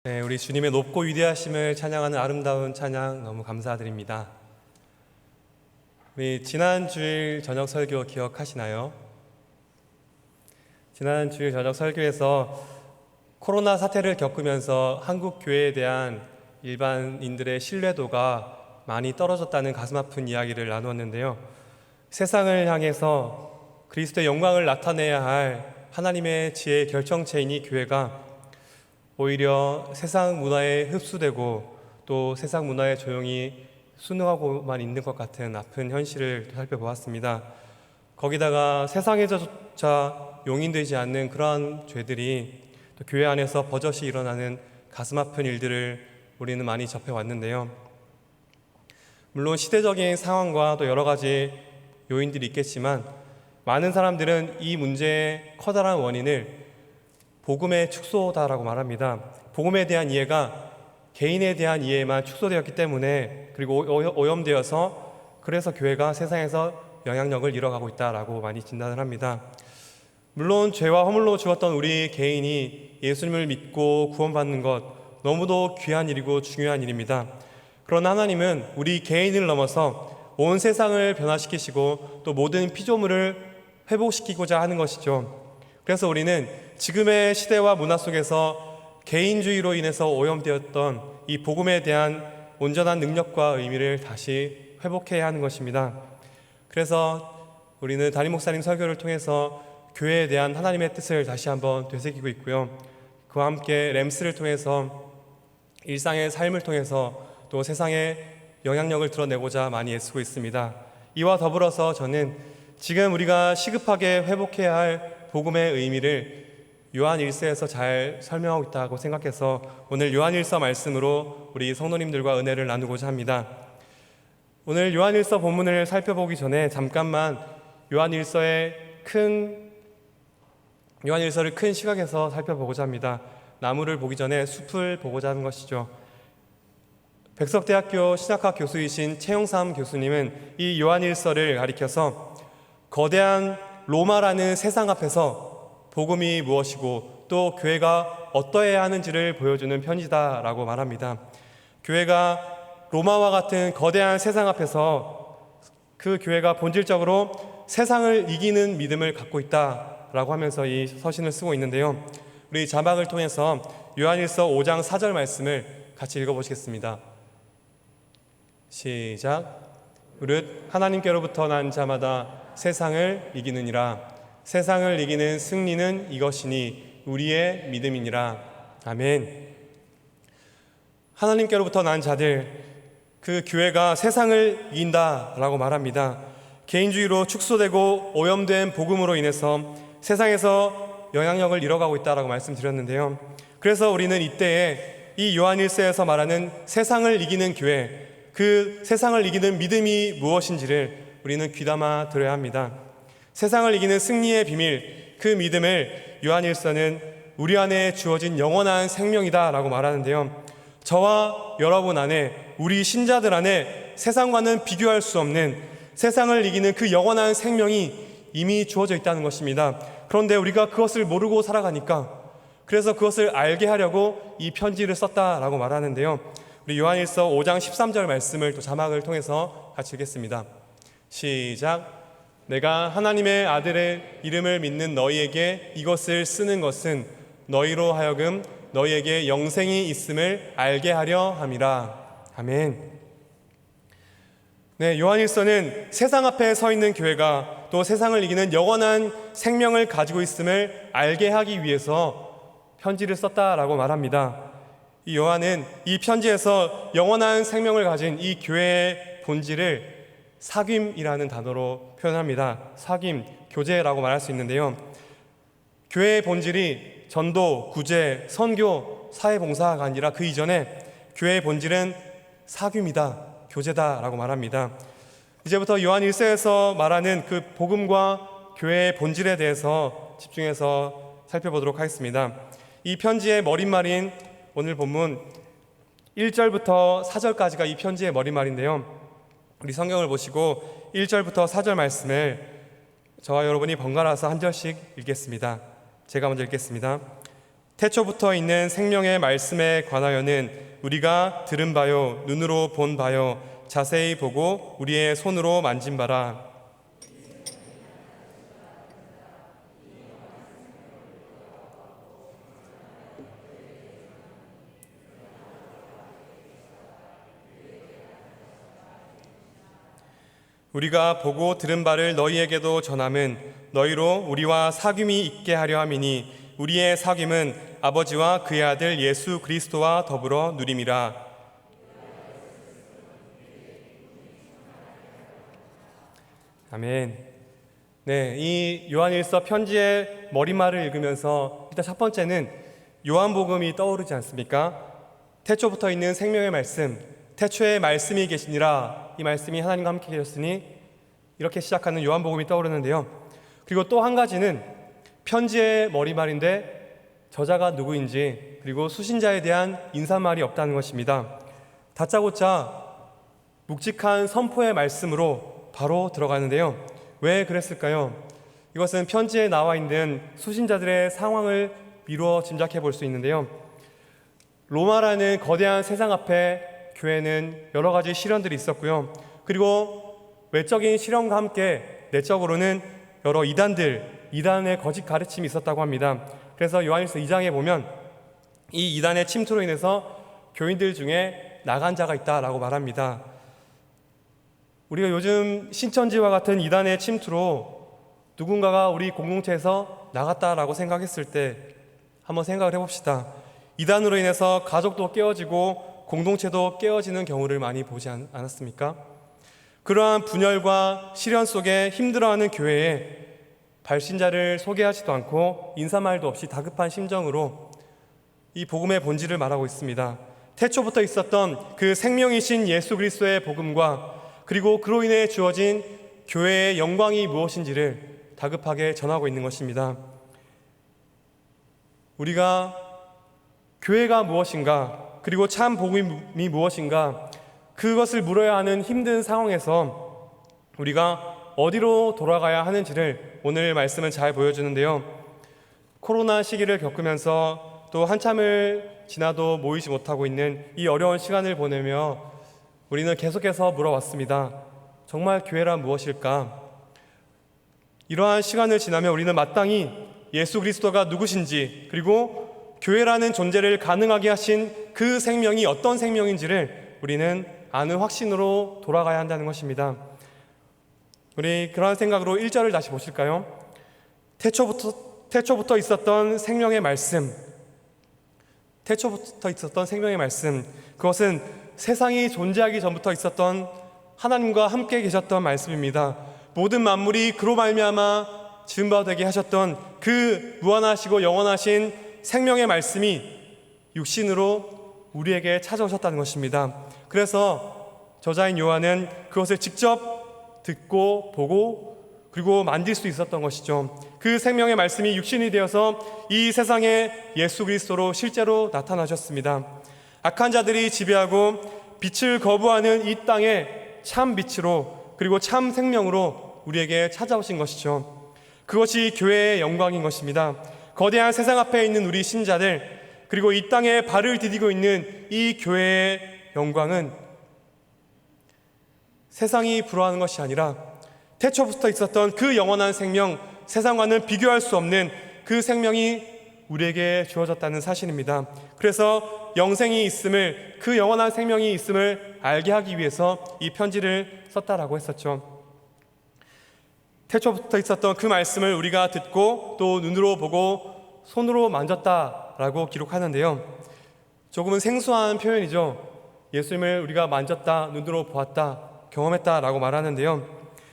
네, 우리 주님의 높고 위대하심을 찬양하는 아름다운 찬양 너무 감사드립니다. 우리 지난 주일 저녁 설교 기억하시나요? 지난 주일 저녁 설교에서 코로나 사태를 겪으면서 한국 교회에 대한 일반인들의 신뢰도가 많이 떨어졌다는 가슴 아픈 이야기를 나누었는데요. 세상을 향해서 그리스도의 영광을 나타내야 할 하나님의 지혜의 결정체인 이 교회가 오히려 세상 문화에 흡수되고 또 세상 문화에 조용히 순응하고만 있는 것 같은 아픈 현실을 살펴보았습니다. 거기다가 세상에조차 용인되지 않는 그러한 죄들이 또 교회 안에서 버젓이 일어나는 가슴 아픈 일들을 우리는 많이 접해왔는데요. 물론 시대적인 상황과 또 여러 가지 요인들이 있겠지만 많은 사람들은 이 문제의 커다란 원인을 복음의 축소다라고 말합니다. 복음에 대한 이해가 개인에 대한 이해에만 축소되었기 때문에, 그리고 오염되어서 그래서 교회가 세상에서 영향력을 잃어가고 있다라고 많이 진단을 합니다. 물론 죄와 허물로 죽었던 우리 개인이 예수님을 믿고 구원받는 것 너무도 귀한 일이고 중요한 일입니다. 그러나 하나님은 우리 개인을 넘어서 온 세상을 변화시키시고 또 모든 피조물을 회복시키고자 하는 것이죠. 그래서 우리는 지금의 시대와 문화 속에서 개인주의로 인해서 오염되었던 이 복음에 대한 온전한 능력과 의미를 다시 회복해야 하는 것입니다. 그래서 우리는 담임 목사님 설교를 통해서 교회에 대한 하나님의 뜻을 다시 한번 되새기고 있고요. 그와 함께 램스를 통해서 일상의 삶을 통해서 또 세상에 영향력을 드러내고자 많이 애쓰고 있습니다. 이와 더불어서 저는 지금 우리가 시급하게 회복해야 할 복음의 의미를 요한 1서에서 잘 설명하고 있다고 생각해서 오늘 요한 1서 말씀으로 우리 성도님들과 은혜를 나누고자 합니다. 오늘 요한 1서 본문을 살펴보기 전에 잠깐만 요한 1서를 큰 시각에서 살펴보고자 합니다. 나무를 보기 전에 숲을 보고자 하는 것이죠. 백석대학교 신학학 교수이신 최용삼 교수님은 이 요한 1서를 가리켜서 거대한 로마라는 세상 앞에서 복음이 무엇이고 또 교회가 어떠해야 하는지를 보여주는 편지다라고 말합니다. 교회가 로마와 같은 거대한 세상 앞에서 그 교회가 본질적으로 세상을 이기는 믿음을 갖고 있다라고 하면서 이 서신을 쓰고 있는데요. 우리 자막을 통해서 요한일서 5장 4절 말씀을 같이 읽어보시겠습니다. 시작. 무릇 하나님께로부터 난 자마다 세상을 이기느니라. 세상을 이기는 승리는 이것이니 우리의 믿음이니라. 아멘. 하나님께로부터 난 자들, 그 교회가 세상을 이긴다라고 말합니다. 개인주의로 축소되고 오염된 복음으로 인해서 세상에서 영향력을 잃어가고 있다라고 말씀드렸는데요. 그래서 우리는 이때에 이 요한일서에서 말하는 세상을 이기는 교회, 그 세상을 이기는 믿음이 무엇인지를 우리는 귀담아 들어야 합니다. 세상을 이기는 승리의 비밀, 그 믿음을 요한일서는 우리 안에 주어진 영원한 생명이다 라고 말하는데요. 저와 여러분 안에, 우리 신자들 안에 세상과는 비교할 수 없는 세상을 이기는 그 영원한 생명이 이미 주어져 있다는 것입니다. 그런데 우리가 그것을 모르고 살아가니까, 그래서 그것을 알게 하려고 이 편지를 썼다라고 말하는데요. 우리 요한일서 5장 13절 말씀을 또 자막을 통해서 같이 읽겠습니다. 시작. 내가 하나님의 아들의 이름을 믿는 너희에게 이것을 쓰는 것은 너희로 하여금 너희에게 영생이 있음을 알게 하려 함이라. 아멘. 네, 요한일서는 세상 앞에 서 있는 교회가 또 세상을 이기는 영원한 생명을 가지고 있음을 알게 하기 위해서 편지를 썼다라고 말합니다. 이 요한은 이 편지에서 영원한 생명을 가진 이 교회의 본질을 사귐이라는 단어로 표현합니다. 사귐, 교제라고 말할 수 있는데요. 교회의 본질이 전도, 구제, 선교, 사회봉사가 아니라 그 이전에 교회의 본질은 사귐이다, 교제다라고 말합니다. 이제부터 요한 1서에서 말하는 그 복음과 교회의 본질에 대해서 집중해서 살펴보도록 하겠습니다. 이 편지의 머릿말인 오늘 본문 1절부터 4절까지가 이 편지의 머릿말인데요. 우리 성경을 보시고 1절부터 4절 말씀을 저와 여러분이 번갈아서 한 절씩 읽겠습니다. 제가 먼저 읽겠습니다. 태초부터 있는 생명의 말씀에 관하여는 우리가 들은 바요 눈으로 본 바요 자세히 보고 우리의 손으로 만진 바라. 우리가 보고 들은 바를 너희에게도 전함은 너희로 우리와 사귐이 있게 하려 함이니 우리의 사귐은 아버지와 그의 아들 예수 그리스도와 더불어 누림이라. 아멘. 네, 이 요한일서 편지의 머리말을 읽으면서 일단 첫 번째는 요한복음이 떠오르지 않습니까? 태초부터 있는 생명의 말씀, 태초에 말씀이 계시니라. 이 말씀이 하나님과 함께 계셨으니, 이렇게 시작하는 요한복음이 떠오르는데요. 그리고 또 한 가지는 편지의 머리말인데 저자가 누구인지, 그리고 수신자에 대한 인사말이 없다는 것입니다. 다짜고짜 묵직한 선포의 말씀으로 바로 들어가는데요. 왜 그랬을까요? 이것은 편지에 나와 있는 수신자들의 상황을 미루어 짐작해 볼 수 있는데요. 로마라는 거대한 세상 앞에 교회는 여러 가지 시련들이 있었고요. 그리고 외적인 시련과 함께 내적으로는 여러 이단의 거짓 가르침이 있었다고 합니다. 그래서 요한일서 2장에 보면 이 이단의 침투로 인해서 교인들 중에 나간 자가 있다라고 말합니다. 우리가 요즘 신천지와 같은 이단의 침투로 누군가가 우리 공동체에서 나갔다라고 생각했을 때 한번 생각을 해봅시다. 이단으로 인해서 가족도 깨어지고 공동체도 깨어지는 경우를 많이 보지 않았습니까? 그러한 분열과 시련 속에 힘들어하는 교회에 발신자를 소개하지도 않고 인사말도 없이 다급한 심정으로 이 복음의 본질을 말하고 있습니다. 태초부터 있었던 그 생명이신 예수 그리스도의 복음과 그리고 그로 인해 주어진 교회의 영광이 무엇인지를 다급하게 전하고 있는 것입니다. 우리가 교회가 무엇인가, 그리고 참 복음이 무엇인가, 그것을 물어야 하는 힘든 상황에서 우리가 어디로 돌아가야 하는지를 오늘 말씀은 잘 보여주는데요. 코로나 시기를 겪으면서 또 한참을 지나도 모이지 못하고 있는 이 어려운 시간을 보내며 우리는 계속해서 물어왔습니다. 정말 교회란 무엇일까? 이러한 시간을 지나며 우리는 마땅히 예수 그리스도가 누구신지, 그리고 교회라는 존재를 가능하게 하신 그 생명이 어떤 생명인지를 우리는 아는 확신으로 돌아가야 한다는 것입니다. 우리 그런 생각으로 1절을 다시 보실까요? 태초부터 있었던 생명의 말씀, 태초부터 있었던 생명의 말씀, 그것은 세상이 존재하기 전부터 있었던 하나님과 함께 계셨던 말씀입니다. 모든 만물이 그로 말미암아 지은 바 되게 하셨던 그 무한하시고 영원하신 생명의 말씀이 육신으로 우리에게 찾아오셨다는 것입니다. 그래서 저자인 요한은 그것을 직접 듣고 보고 그리고 만질 수 있었던 것이죠. 그 생명의 말씀이 육신이 되어서 이 세상에 예수 그리스도로 실제로 나타나셨습니다. 악한 자들이 지배하고 빛을 거부하는 이 땅에 참 빛으로 그리고 참 생명으로 우리에게 찾아오신 것이죠. 그것이 교회의 영광인 것입니다. 거대한 세상 앞에 있는 우리 신자들, 그리고 이 땅에 발을 디디고 있는 이 교회의 영광은 세상이 불허하는 것이 아니라 태초부터 있었던 그 영원한 생명, 세상과는 비교할 수 없는 그 생명이 우리에게 주어졌다는 사실입니다. 그래서 영생이 있음을, 그 영원한 생명이 있음을 알게 하기 위해서 이 편지를 썼다라고 했었죠. 태초부터 있었던 그 말씀을 우리가 듣고 또 눈으로 보고 손으로 만졌다라고 기록하는데요. 조금은 생소한 표현이죠. 예수님을 우리가 만졌다, 눈으로 보았다, 경험했다라고 말하는데요.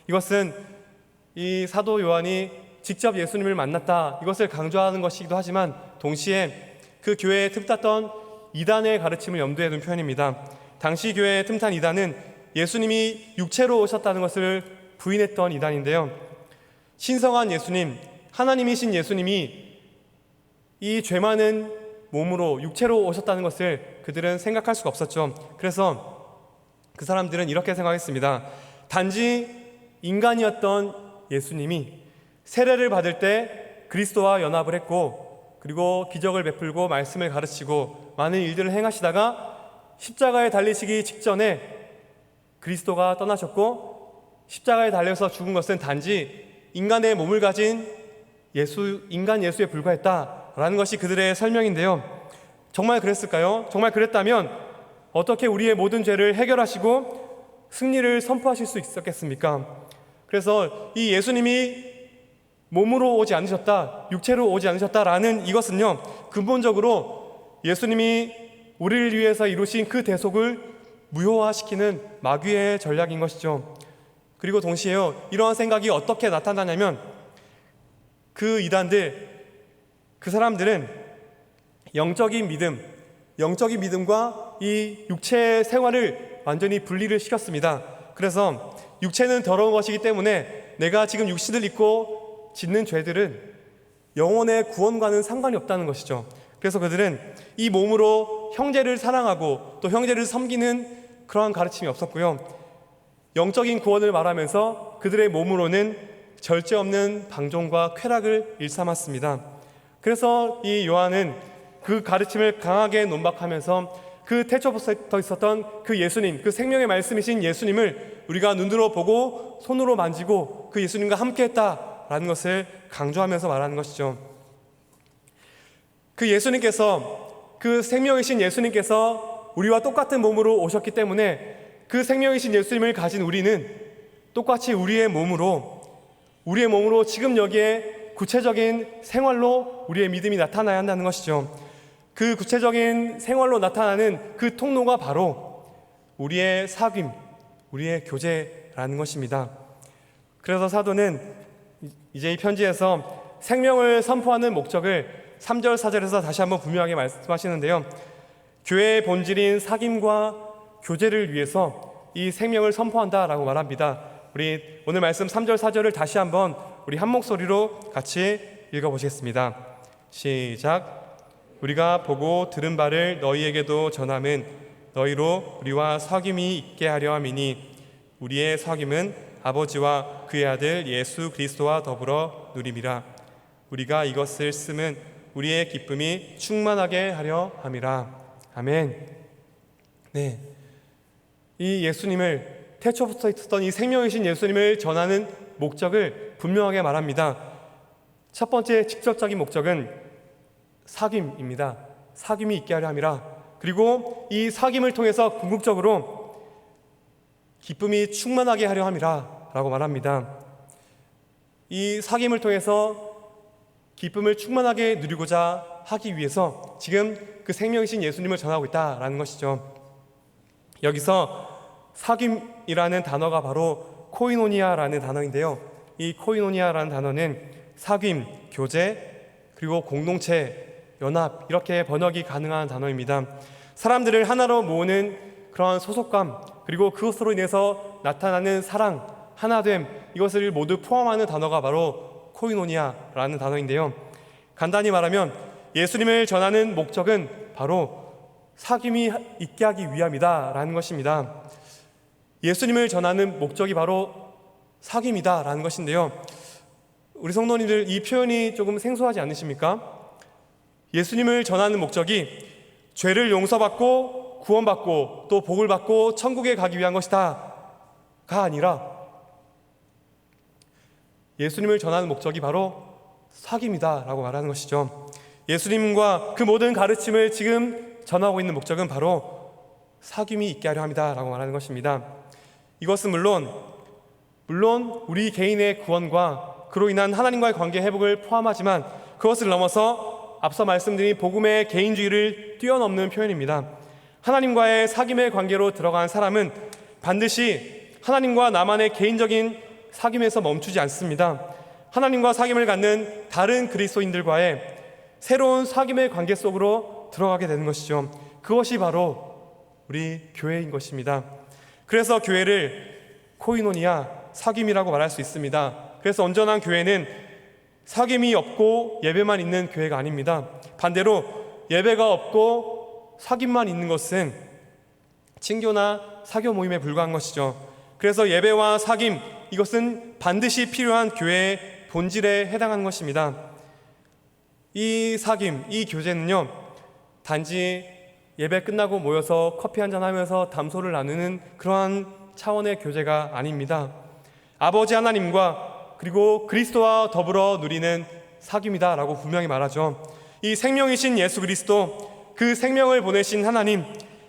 이것은 이 사도 요한이 직접 예수님을 만났다, 이것을 강조하는 것이기도 하지만 동시에 그 교회에 틈탔던 이단의 가르침을 염두에 둔 표현입니다. 당시 교회에 틈탄 이단은 예수님이 육체로 오셨다는 것을 부인했던 이단인데요. 신성한 예수님, 하나님이신 예수님이 이 죄 많은 몸으로 육체로 오셨다는 것을 그들은 생각할 수가 없었죠. 그래서 그 사람들은 이렇게 생각했습니다. 단지 인간이었던 예수님이 세례를 받을 때 그리스도와 연합을 했고 그리고 기적을 베풀고 말씀을 가르치고 많은 일들을 행하시다가 십자가에 달리시기 직전에 그리스도가 떠나셨고, 십자가에 달려서 죽은 것은 단지 인간의 몸을 가진 인간 예수에 불과했다라는 것이 그들의 설명인데요. 정말 그랬을까요? 정말 그랬다면 어떻게 우리의 모든 죄를 해결하시고 승리를 선포하실 수 있었겠습니까? 그래서 이 예수님이 몸으로 오지 않으셨다, 육체로 오지 않으셨다라는 이것은요, 근본적으로 예수님이 우리를 위해서 이루신 그 대속을 무효화시키는 마귀의 전략인 것이죠. 그리고 동시에요, 이러한 생각이 어떻게 나타나냐면 그 이단들, 그 사람들은 영적인 믿음과 이 육체의 생활을 완전히 분리를 시켰습니다. 그래서 육체는 더러운 것이기 때문에 내가 지금 육신을 입고 짓는 죄들은 영혼의 구원과는 상관이 없다는 것이죠. 그래서 그들은 이 몸으로 형제를 사랑하고 또 형제를 섬기는 그러한 가르침이 없었고요, 영적인 구원을 말하면서 그들의 몸으로는 절제 없는 방종과 쾌락을 일삼았습니다. 그래서 이 요한은 그 가르침을 강하게 논박하면서 그 태초부터 있었던 그 예수님, 그 생명의 말씀이신 예수님을 우리가 눈으로 보고 손으로 만지고 그 예수님과 함께했다라는 것을 강조하면서 말하는 것이죠. 그 예수님께서, 그 생명이신 예수님께서 우리와 똑같은 몸으로 오셨기 때문에 그 생명이신 예수님을 가진 우리는 똑같이 우리의 몸으로 지금 여기에 구체적인 생활로 우리의 믿음이 나타나야 한다는 것이죠. 그 구체적인 생활로 나타나는 그 통로가 바로 우리의 사귐, 우리의 교제라는 것입니다. 그래서 사도는 이제 이 편지에서 생명을 선포하는 목적을 3절, 4절에서 다시 한번 분명하게 말씀하시는데요, 교회의 본질인 사귐과 교제를 위해서 이 생명을 선포한다라고 말합니다. 우리 오늘 말씀 3절, 4절을 다시 한번 우리 한 목소리로 같이 읽어보시겠습니다. 시작. 우리가 보고 들은 바를 너희에게도 전함은 너희로 우리와 사귐이 있게 하려 함이니 우리의 사귐은 아버지와 그의 아들 예수 그리스도와 더불어 누림이라. 우리가 이것을 쓰면 우리의 기쁨이 충만하게 하려 함이라. 아멘. 네, 이 예수님을, 태초부터 있었던 이 생명이신 예수님을 전하는 목적을 분명하게 말합니다. 첫 번째 직접적인 목적은 사귐입니다. 사귐이 있게 하려 함이라. 그리고 이 사귐을 통해서 궁극적으로 기쁨이 충만하게 하려 함이라 라고 말합니다. 이 사귐을 통해서 기쁨을 충만하게 누리고자 하기 위해서 지금 그 생명이신 예수님을 전하고 있다라는 것이죠. 여기서 사귐이라는 단어가 바로 코이노니아라는 단어인데요, 이 코이노니아라는 단어는 사귐, 교제, 그리고 공동체, 연합, 이렇게 번역이 가능한 단어입니다. 사람들을 하나로 모으는 그러한 소속감, 그리고 그것으로 인해서 나타나는 사랑, 하나됨, 이것을 모두 포함하는 단어가 바로 코이노니아라는 단어인데요, 간단히 말하면 예수님을 전하는 목적은 바로 사귐이 있게 하기 위함이다 라는 것입니다. 예수님을 전하는 목적이 바로 사귐이다 라는 것인데요, 우리 성도님들, 이 표현이 조금 생소하지 않으십니까? 예수님을 전하는 목적이 죄를 용서받고 구원받고 또 복을 받고 천국에 가기 위한 것이다 가 아니라 예수님을 전하는 목적이 바로 사귐이다 라고 말하는 것이죠. 예수님과 그 모든 가르침을 지금 전하고 있는 목적은 바로 사귐이 있게 하려 합니다 라고 말하는 것입니다. 이것은 물론 우리 개인의 구원과 그로 인한 하나님과의 관계 회복을 포함하지만 그것을 넘어서 앞서 말씀드린 복음의 개인주의를 뛰어넘는 표현입니다. 하나님과의 사귐의 관계로 들어간 사람은 반드시 하나님과 나만의 개인적인 사귐에서 멈추지 않습니다. 하나님과 사귐을 갖는 다른 그리스도인들과의 새로운 사귐의 관계 속으로 들어가게 되는 것이죠. 그것이 바로 우리 교회인 것입니다. 그래서 교회를 코이노니아, 사귐이라고 말할 수 있습니다. 그래서 온전한 교회는 사귐이 없고 예배만 있는 교회가 아닙니다. 반대로 예배가 없고 사귐만 있는 것은 친교나 사교 모임에 불과한 것이죠. 그래서 예배와 사귐, 이것은 반드시 필요한 교회의 본질에 해당하는 것입니다. 이 사귐, 이 교제는요, 단지 예배 끝나고 모여서 커피 한잔 하면서 담소를 나누는 그러한 차원의 교제가 아닙니다. 아버지 하나님과 그리고 그리스도와 더불어 누리는 사귐이다 라고 분명히 말하죠. 이 생명이신 예수 그리스도, 그 생명을 보내신 하나님,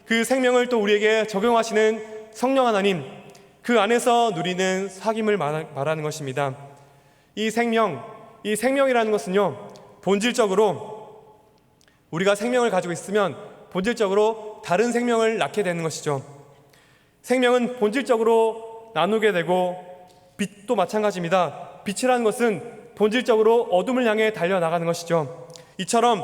그 생명을 또 우리에게 적용하시는 성령 하나님, 그 안에서 누리는 사귐을 말하는 것입니다. 이 생명이라는 것은요, 본질적으로 우리가 생명을 가지고 있으면 본질적으로 다른 생명을 낳게 되는 것이죠. 생명은 본질적으로 나누게 되고, 빛도 마찬가지입니다. 빛이라는 것은 본질적으로 어둠을 향해 달려나가는 것이죠. 이처럼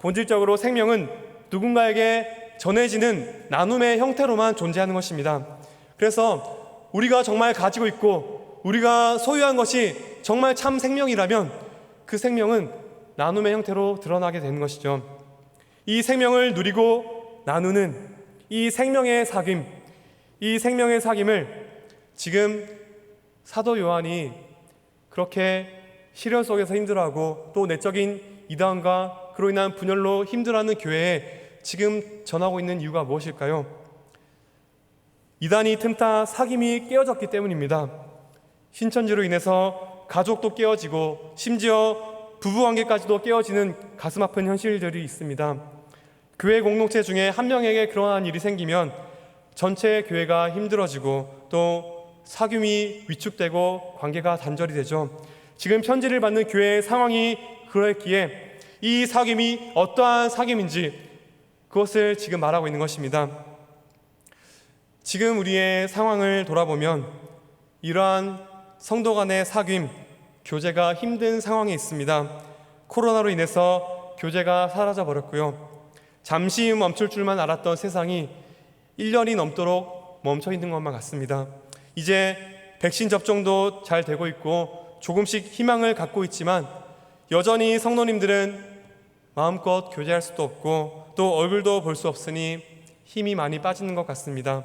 본질적으로 생명은 누군가에게 전해지는 나눔의 형태로만 존재하는 것입니다. 그래서 우리가 정말 가지고 있고 우리가 소유한 것이 정말 참 생명이라면 그 생명은 나눔의 형태로 드러나게 되는 것이죠. 이 생명을 누리고 나누는 이 생명의 사귐, 이 생명의 사귐을 지금 사도 요한이 그렇게 시련 속에서 힘들어하고 또 내적인 이단과 그로 인한 분열로 힘들어하는 교회에 지금 전하고 있는 이유가 무엇일까요? 이단이 틈타 사귐이 깨어졌기 때문입니다. 신천지로 인해서 가족도 깨어지고 심지어 부부관계까지도 깨어지는 가슴 아픈 현실들이 있습니다. 교회 공동체 중에 한 명에게 그러한 일이 생기면 전체 교회가 힘들어지고 또 사귐이 위축되고 관계가 단절이 되죠. 지금 편지를 받는 교회의 상황이 그랬기에 이 사귐이 어떠한 사귐인지 그것을 지금 말하고 있는 것입니다. 지금 우리의 상황을 돌아보면 이러한 성도 간의 사귐, 교제가 힘든 상황에 있습니다. 코로나로 인해서 교제가 사라져 버렸고요. 잠시 멈출 줄만 알았던 세상이 1년이 넘도록 멈춰 있는 것만 같습니다. 이제 백신 접종도 잘 되고 있고 조금씩 희망을 갖고 있지만 여전히 성도님들은 마음껏 교제할 수도 없고 또 얼굴도 볼 수 없으니 힘이 많이 빠지는 것 같습니다.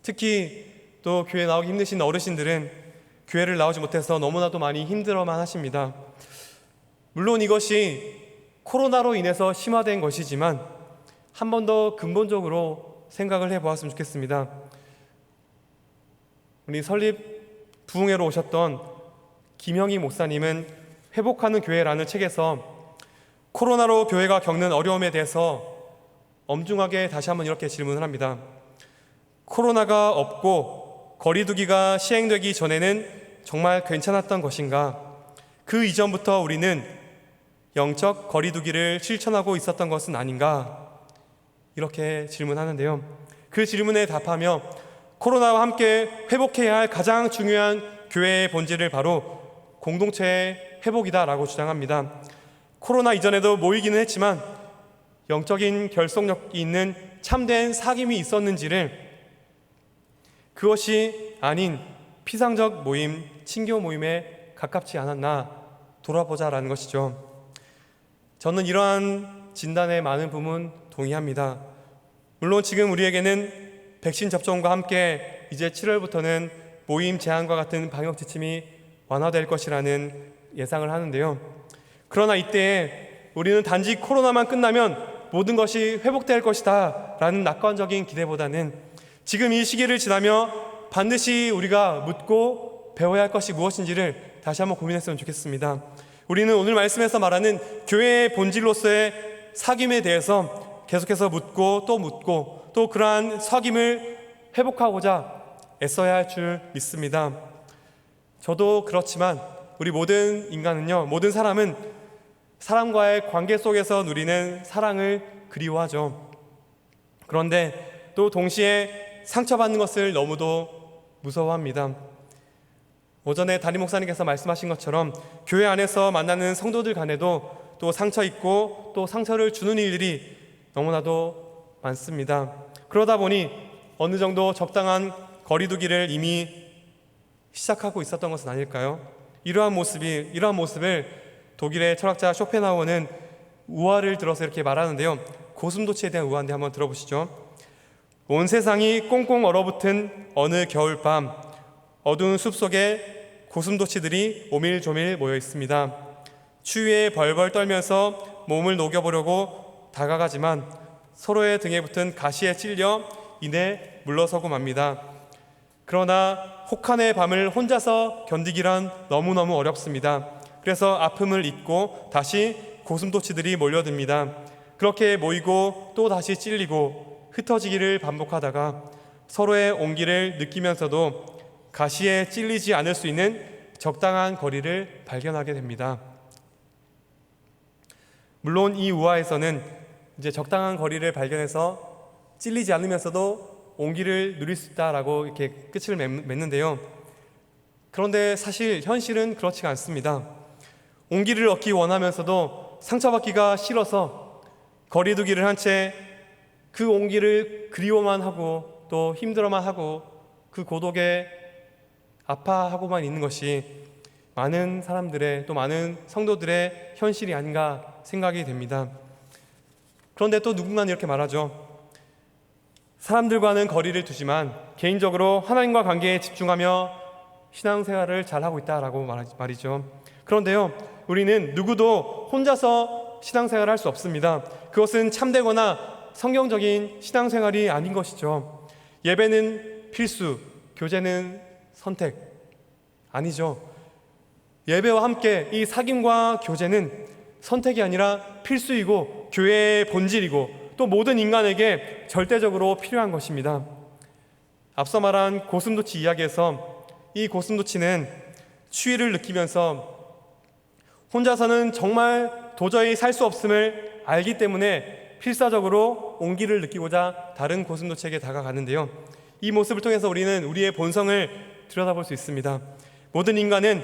특히 또 교회 나오기 힘드신 어르신들은 교회를 나오지 못해서 너무나도 많이 힘들어만 하십니다. 물론 이것이 코로나로 인해서 심화된 것이지만 한 번 더 근본적으로 생각을 해보았으면 좋겠습니다. 우리 설립 부흥회로 오셨던 김영희 목사님은 회복하는 교회라는 책에서 코로나로 교회가 겪는 어려움에 대해서 엄중하게 다시 한번 이렇게 질문을 합니다. 코로나가 없고 거리두기가 시행되기 전에는 정말 괜찮았던 것인가? 그 이전부터 우리는 영적 거리두기를 실천하고 있었던 것은 아닌가? 이렇게 질문하는데요. 그 질문에 답하며 코로나와 함께 회복해야 할 가장 중요한 교회의 본질을 바로 공동체의 회복이다라고 주장합니다. 코로나 이전에도 모이기는 했지만 영적인 결속력이 있는 참된 사귐이 있었는지를 그것이 아닌 피상적 모임, 친교 모임에 가깝지 않았나 돌아보자라는 것이죠. 저는 이러한 진단에 많은 부분 동의합니다. 물론 지금 우리에게는 백신 접종과 함께 이제 7월부터는 모임 제한과 같은 방역 지침이 완화될 것이라는 예상을 하는데요. 그러나 이때에 우리는 단지 코로나만 끝나면 모든 것이 회복될 것이다 라는 낙관적인 기대보다는 지금 이 시기를 지나며 반드시 우리가 묻고 배워야 할 것이 무엇인지를 다시 한번 고민했으면 좋겠습니다. 우리는 오늘 말씀에서 말하는 교회의 본질로서의 사귐에 대해서 계속해서 묻고 또 그러한 사귐을 회복하고자 애써야 할 줄 믿습니다. 저도 그렇지만 우리 모든 인간은요, 모든 사람은 사람과의 관계 속에서 누리는 사랑을 그리워하죠. 그런데 또 동시에 상처받는 것을 너무도 무서워합니다. 오전에 담임 목사님께서 말씀하신 것처럼 교회 안에서 만나는 성도들 간에도 또 상처 있고 또 상처를 주는 일들이 너무나도 많습니다. 그러다 보니 어느 정도 적당한 거리두기를 이미 시작하고 있었던 것은 아닐까요? 이러한 모습을 독일의 철학자 쇼펜하우어는 우화를 들어서 이렇게 말하는데요. 고슴도치에 대한 우화인데 한번 들어보시죠. 온 세상이 꽁꽁 얼어붙은 어느 겨울밤, 어두운 숲속에 고슴도치들이 오밀조밀 모여 있습니다. 추위에 벌벌 떨면서 몸을 녹여보려고 다가가지만 서로의 등에 붙은 가시에 찔려 이내 물러서고 맙니다. 그러나 혹한의 밤을 혼자서 견디기란 너무너무 어렵습니다. 그래서 아픔을 잊고 다시 고슴도치들이 몰려듭니다. 그렇게 모이고 또 다시 찔리고 흩어지기를 반복하다가 서로의 온기를 느끼면서도 가시에 찔리지 않을 수 있는 적당한 거리를 발견하게 됩니다. 물론 이 우화에서는 이제 적당한 거리를 발견해서 찔리지 않으면서도 온기를 누릴 수 있다라고 이렇게 끝을 맺는데요. 그런데 사실 현실은 그렇지가 않습니다. 온기를 얻기 원하면서도 상처받기가 싫어서 거리두기를 한 채 그 온기를 그리워만 하고 또 힘들어만 하고 그 고독에 아파하고만 있는 것이 많은 사람들의 또 많은 성도들의 현실이 아닌가 생각이 됩니다. 그런데 또 누군가는 이렇게 말하죠. 사람들과는 거리를 두지만 개인적으로 하나님과 관계에 집중하며 신앙생활을 잘하고 있다라고 말이죠. 그런데요, 우리는 누구도 혼자서 신앙생활을 할 수 없습니다. 그것은 참되거나 성경적인 신앙생활이 아닌 것이죠. 예배는 필수, 교제는 선택 아니죠. 예배와 함께 이 사귐과 교제는 선택이 아니라 필수이고 교회의 본질이고 또 모든 인간에게 절대적으로 필요한 것입니다. 앞서 말한 고슴도치 이야기에서 이 고슴도치는 추위를 느끼면서 혼자서는 정말 도저히 살 수 없음을 알기 때문에 필사적으로 온기를 느끼고자 다른 고슴도치에게 다가가는데요. 이 모습을 통해서 우리는 우리의 본성을 들여다볼 수 있습니다. 모든 인간은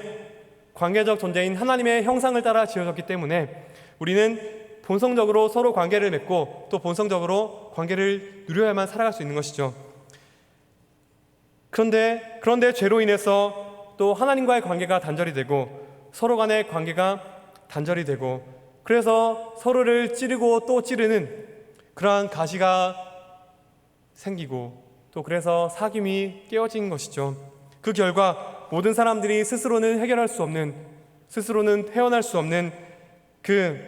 관계적 존재인 하나님의 형상을 따라 지어졌기 때문에 우리는 본성적으로 서로 관계를 맺고 또 본성적으로 관계를 누려야만 살아갈 수 있는 것이죠. 그런데 죄로 인해서 또 하나님과의 관계가 단절이 되고 서로 간의 관계가 단절이 되고 그래서 서로를 찌르고 또 찌르는 그러한 가시가 생기고 또 그래서 사귐이 깨어진 것이죠. 그 결과 모든 사람들이 스스로는 해결할 수 없는, 스스로는 헤어날 수 없는 그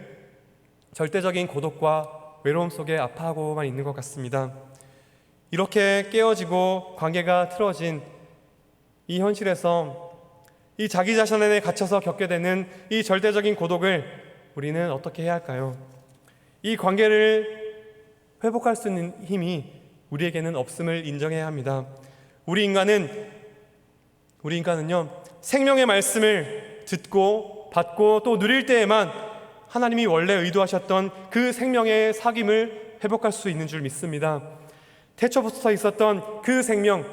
절대적인 고독과 외로움 속에 아파하고만 있는 것 같습니다. 이렇게 깨어지고 관계가 틀어진 이 현실에서 이 자기 자신 안에 갇혀서 겪게 되는 이 절대적인 고독을 우리는 어떻게 해야 할까요? 이 관계를 회복할 수 있는 힘이 우리에게는 없음을 인정해야 합니다. 우리 인간은요, 생명의 말씀을 듣고 받고 또 누릴 때에만 하나님이 원래 의도하셨던 그 생명의 사귐을 회복할 수 있는 줄 믿습니다. 태초부터 있었던 그 생명,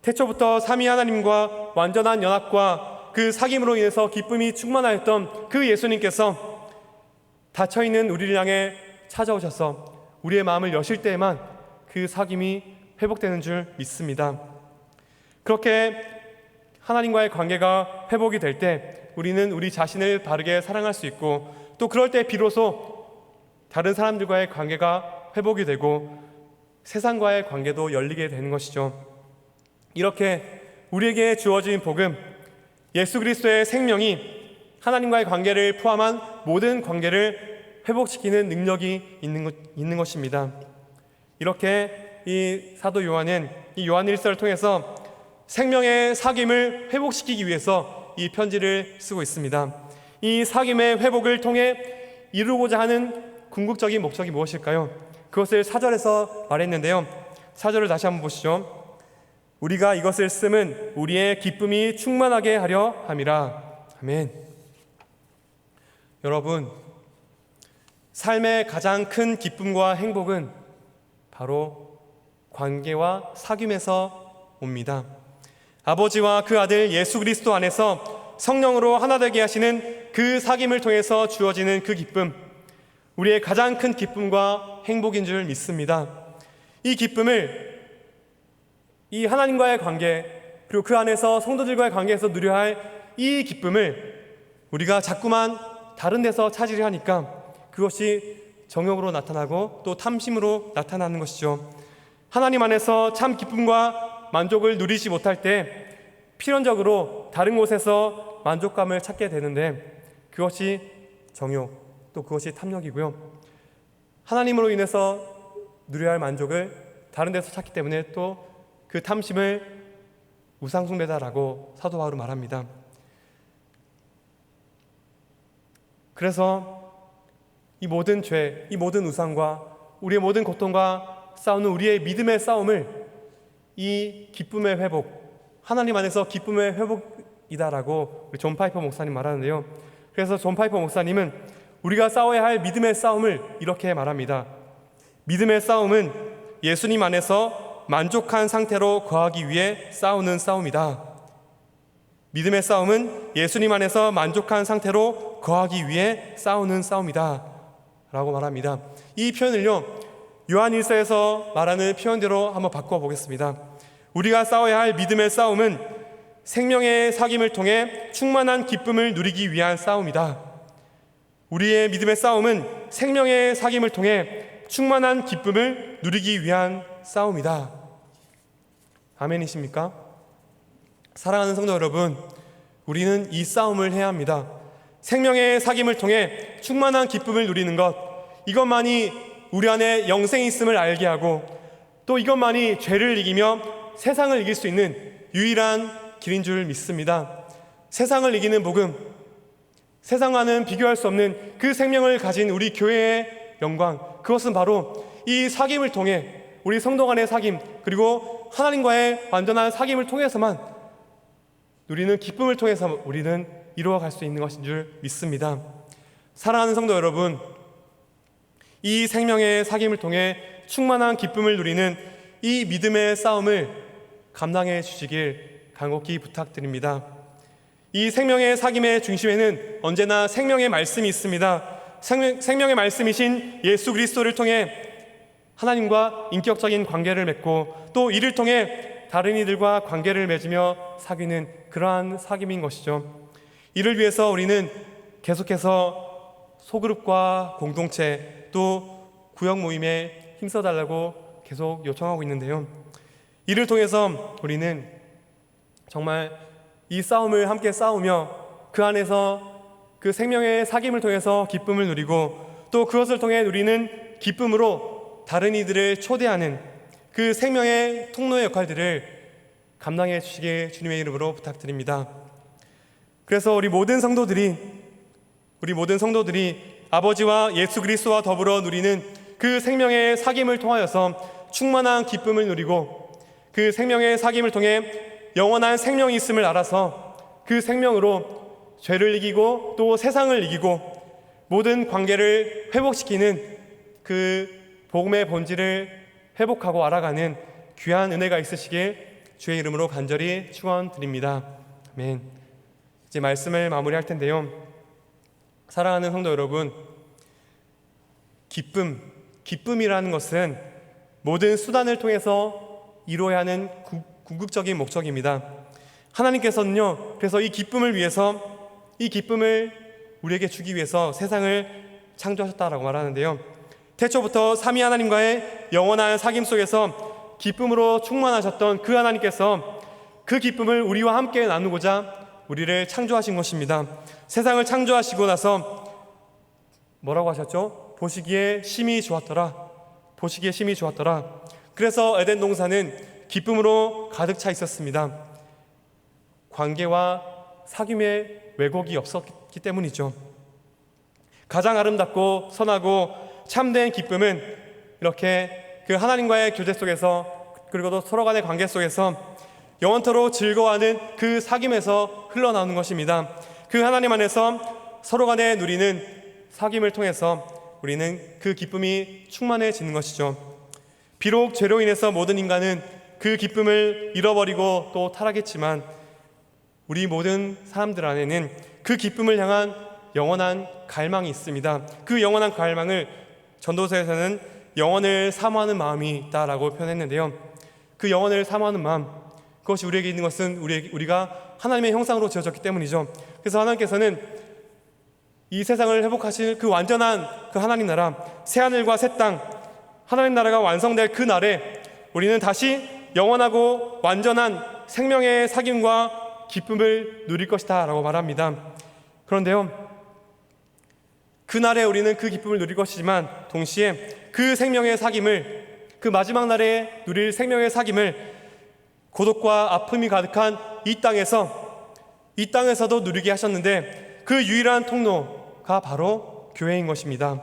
태초부터 삼위 하나님과 완전한 연합과 그 사귐으로 인해서 기쁨이 충만하였던 그 예수님께서 닫혀있는 우리를 향해 찾아오셔서 우리의 마음을 여실 때에만 그 사귐이 회복되는 줄 믿습니다. 그렇게 하나님과의 관계가 회복이 될 때 우리는 우리 자신을 바르게 사랑할 수 있고 또 그럴 때 비로소 다른 사람들과의 관계가 회복이 되고 세상과의 관계도 열리게 되는 것이죠. 이렇게 우리에게 주어진 복음, 예수 그리스도의 생명이 하나님과의 관계를 포함한 모든 관계를 회복시키는 능력이 있는 것입니다. 이렇게 이 사도 요한은 이 요한 1서를 통해서 생명의 사귐을 회복시키기 위해서 이 편지를 쓰고 있습니다. 이 사귐의 회복을 통해 이루고자 하는 궁극적인 목적이 무엇일까요? 그것을 4절에서 말했는데요. 4절을 다시 한번 보시죠. 우리가 이것을 쓰면 우리의 기쁨이 충만하게 하려 함이라. 아멘. 여러분, 삶의 가장 큰 기쁨과 행복은 바로 관계와 사귐에서 옵니다. 아버지와 그 아들 예수 그리스도 안에서 성령으로 하나 되게 하시는 그 사귐을 통해서 주어지는 그 기쁨, 우리의 가장 큰 기쁨과 행복인 줄 믿습니다. 이 기쁨을 이 하나님과의 관계 그리고 그 안에서 성도들과의 관계에서 누려야 할 이 기쁨을 우리가 자꾸만 다른 데서 찾으려 하니까 그것이 정욕으로 나타나고 또 탐심으로 나타나는 것이죠. 하나님 안에서 참 기쁨과 만족을 누리지 못할 때 필연적으로 다른 곳에서 만족감을 찾게 되는데 그것이 정욕, 또 그것이 탐욕이고요. 하나님으로 인해서 누려야 할 만족을 다른 데서 찾기 때문에 또 그 탐심을 우상숭배다라고 사도 바울은 말합니다. 그래서 이 모든 죄, 이 모든 우상과 우리의 모든 고통과 싸우는 우리의 믿음의 싸움을 이 기쁨의 회복, 하나님 안에서 기쁨의 회복이다라고 우리 존 파이퍼 목사님 말하는데요. 그래서 존 파이퍼 목사님은 우리가 싸워야 할 믿음의 싸움을 이렇게 말합니다. 믿음의 싸움은 예수님 안에서 만족한 상태로 거하기 위해 싸우는 싸움이다. 믿음의 싸움은 예수님 안에서 만족한 상태로 거하기 위해 싸우는 싸움이다 라고 말합니다. 이 표현을요, 요한 1서에서 말하는 표현대로 한번 바꿔보겠습니다. 우리가 싸워야 할 믿음의 싸움은 생명의 사귐을 통해 충만한 기쁨을 누리기 위한 싸움이다. 우리의 믿음의 싸움은 생명의 사귐을 통해 충만한 기쁨을 누리기 위한 싸움이다. 아멘이십니까? 사랑하는 성도 여러분, 우리는 이 싸움을 해야 합니다. 생명의 사귐을 통해 충만한 기쁨을 누리는 것, 이것만이 우리 안에 영생이 있음을 알게 하고 또 이것만이 죄를 이기며 세상을 이길 수 있는 유일한 길인 줄 믿습니다. 세상을 이기는 복음, 세상과는 비교할 수 없는 그 생명을 가진 우리 교회의 영광, 그것은 바로 이 사귐을 통해 우리 성도 간의 사귐, 그리고 하나님과의 완전한 사귐을 통해서만 누리는 기쁨을 통해서 우리는 이루어갈 수 있는 것인 줄 믿습니다. 사랑하는 성도 여러분, 이 생명의 사귐을 통해 충만한 기쁨을 누리는 이 믿음의 싸움을 감당해 주시길 간곡히 부탁드립니다. 이 생명의 사귐의 중심에는 언제나 생명의 말씀이 있습니다. 생명의 말씀이신 예수 그리스도를 통해 하나님과 인격적인 관계를 맺고 또 이를 통해 다른 이들과 관계를 맺으며 사귀는 그러한 사귐인 것이죠. 이를 위해서 우리는 계속해서 소그룹과 공동체 또 구역 모임에 힘써달라고 계속 요청하고 있는데요. 이를 통해서 우리는 정말 이 싸움을 함께 싸우며 그 안에서 그 생명의 사귐을 통해서 기쁨을 누리고 또 그것을 통해 누리는 기쁨으로 다른 이들을 초대하는 그 생명의 통로의 역할들을 감당해 주시길 주님의 이름으로 부탁드립니다. 그래서 우리 모든 성도들이 아버지와 예수 그리스도와 더불어 누리는 그 생명의 사귐을 통하여서 충만한 기쁨을 누리고 그 생명의 사귐을 통해 영원한 생명이 있음을 알아서 그 생명으로 죄를 이기고 또 세상을 이기고 모든 관계를 회복시키는 그 복음의 본질을 회복하고 알아가는 귀한 은혜가 있으시길 주의 이름으로 간절히 축원드립니다. 아멘. 이제 말씀을 마무리할 텐데요. 사랑하는 성도 여러분, 기쁨이라는 것은 모든 수단을 통해서 이루어야 하는 궁극적인 목적입니다. 하나님께서는요, 그래서 이 기쁨을 우리에게 주기 위해서 세상을 창조하셨다라고 말하는데요. 태초부터 삼위 하나님과의 영원한 사귐 속에서 기쁨으로 충만하셨던 그 하나님께서 그 기쁨을 우리와 함께 나누고자 우리를 창조하신 것입니다. 세상을 창조하시고 나서 뭐라고 하셨죠? 보시기에 심히 좋았더라. 그래서 에덴 동산은 기쁨으로 가득 차 있었습니다. 관계와 사귐의 왜곡이 없었기 때문이죠. 가장 아름답고 선하고 참된 기쁨은 이렇게 그 하나님과의 교제 속에서 그리고 또 서로 간의 관계 속에서 영원토록 즐거워하는 그 사귐에서 흘러나오는 것입니다. 그 하나님 안에서 서로 간에 누리는 사귐을 통해서 우리는 그 기쁨이 충만해지는 것이죠. 비록 죄로 인해서 모든 인간은 그 기쁨을 잃어버리고 또 타락했지만 우리 모든 사람들 안에는 그 기쁨을 향한 영원한 갈망이 있습니다. 그 영원한 갈망을 전도서에서는 영원을 사모하는 마음이 있다라고 표현했는데요. 그 영원을 사모하는 마음, 그것이 우리에게 있는 것은 우리가 하나님의 형상으로 지어졌기 때문이죠. 그래서 하나님께서는 이 세상을 회복하실 그 완전한 그 하나님 나라, 새하늘과 새 땅, 하나님 나라가 완성될 그 날에 우리는 다시 영원하고 완전한 생명의 사귐과 기쁨을 누릴 것이다 라고 말합니다. 그런데요, 그날에 우리는 그 기쁨을 누릴 것이지만 동시에 그 생명의 사귐을, 그 마지막 날에 누릴 생명의 사귐을 고독과 아픔이 가득한 이 땅에서도 누리게 하셨는데, 그 유일한 통로가 바로 교회인 것입니다.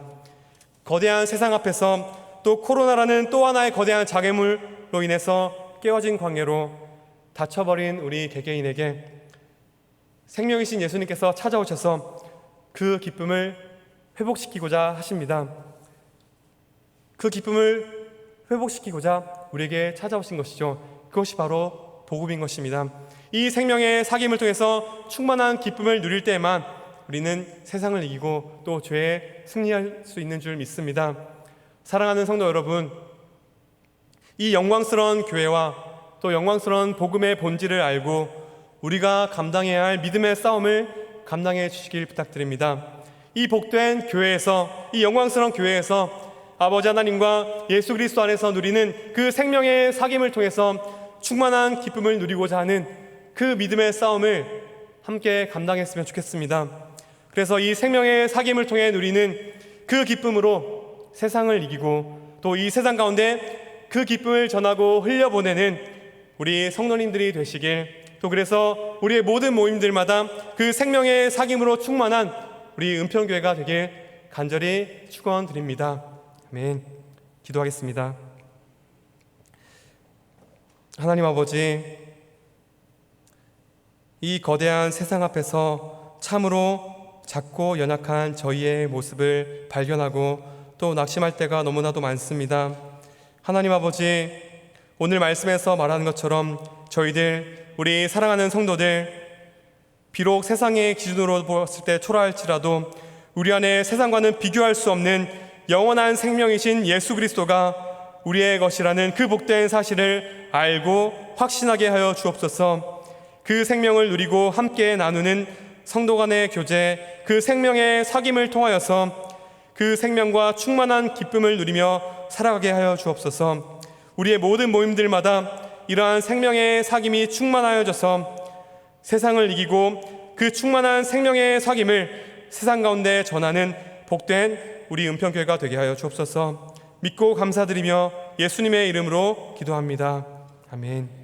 거대한 세상 앞에서, 또 코로나라는 또 하나의 거대한 장애물로 인해서 깨어진 광야로 닫혀버린 우리 개개인에게 생명이신 예수님께서 찾아오셔서 그 기쁨을 회복시키고자 하십니다. 그 기쁨을 회복시키고자 우리에게 찾아오신 것이죠. 그것이 바로 복음인 것입니다. 이 생명의 사귐을 통해서 충만한 기쁨을 누릴 때에만 우리는 세상을 이기고 또 죄에 승리할 수 있는 줄 믿습니다. 사랑하는 성도 여러분, 이 영광스러운 교회와 또 영광스러운 복음의 본질을 알고 우리가 감당해야 할 믿음의 싸움을 감당해 주시길 부탁드립니다. 이 복된 교회에서, 이 영광스러운 교회에서 아버지 하나님과 예수 그리스도 안에서 누리는 그 생명의 사귐을 통해서 충만한 기쁨을 누리고자 하는 그 믿음의 싸움을 함께 감당했으면 좋겠습니다. 그래서 이 생명의 사귐을 통해 누리는 그 기쁨으로 세상을 이기고 또 이 세상 가운데 그 기쁨을 전하고 흘려보내는 우리 성도님들이 되시길, 또 그래서 우리의 모든 모임들마다 그 생명의 사귐으로 충만한 우리 은평교회가 되길 간절히 축원드립니다. 아멘. 기도하겠습니다. 하나님 아버지, 이 거대한 세상 앞에서 참으로 작고 연약한 저희의 모습을 발견하고 또 낙심할 때가 너무나도 많습니다. 하나님 아버지, 오늘 말씀에서 말하는 것처럼 저희들, 우리 사랑하는 성도들, 비록 세상의 기준으로 보았을 때 초라할지라도 우리 안에 세상과는 비교할 수 없는 영원한 생명이신 예수 그리스도가 우리의 것이라는 그 복된 사실을 알고 확신하게 하여 주옵소서. 그 생명을 누리고 함께 나누는 성도 간의 교제, 그 생명의 사귐을 통하여서 그 생명과 충만한 기쁨을 누리며 살아가게 하여 주옵소서. 우리의 모든 모임들마다 이러한 생명의 사귐이 충만하여져서 세상을 이기고 그 충만한 생명의 사귐을 세상 가운데 전하는 복된 우리 은평교회가 되게 하여 주옵소서. 믿고 감사드리며 예수님의 이름으로 기도합니다. 아멘.